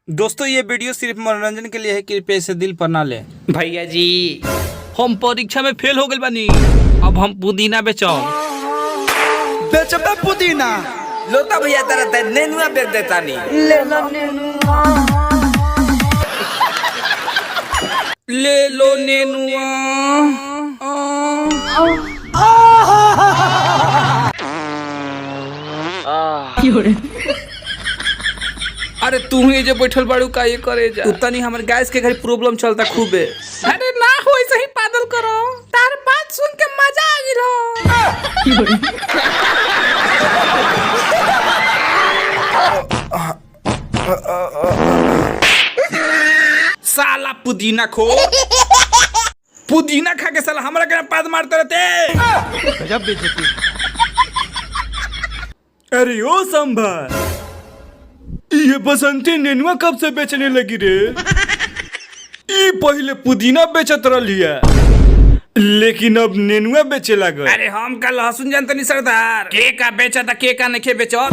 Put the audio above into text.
दोस्तों ये वीडियो सिर्फ मनोरंजन के लिए है, कृपया इसे दिल पर ना ले। भैया जी हम परीक्षा में फेल हो गए बानी, अब हम पुदीना बेचबे पुदीना लोता भैया तेरा नेनुआ बेच देता नहीं। ले लो नेनुआ। अरे तू ही जो बैठल बाड़ू का ये करे जा उतना नहीं, हमारे गैस के घर प्रॉब्लम चलता खूब है। अरे ना हो ऐसे ही पागल करो, तार बात सुन के मजा आ गिलो। साला पुदीना खो पुदीना खा के साला हमारा घर पाद मारते रहते। गजब बेइज्जती। अरे ओ संभा, ये बसंती नेनुआ कब से बेचने लगी रे? ये पहले पुदीना बेचत रहिया, लेकिन अब नेनुआ बेचे लगा। अरे हम का लहसुन जानते नहीं सरदार, के का बेचा था के का नहीं बेचो।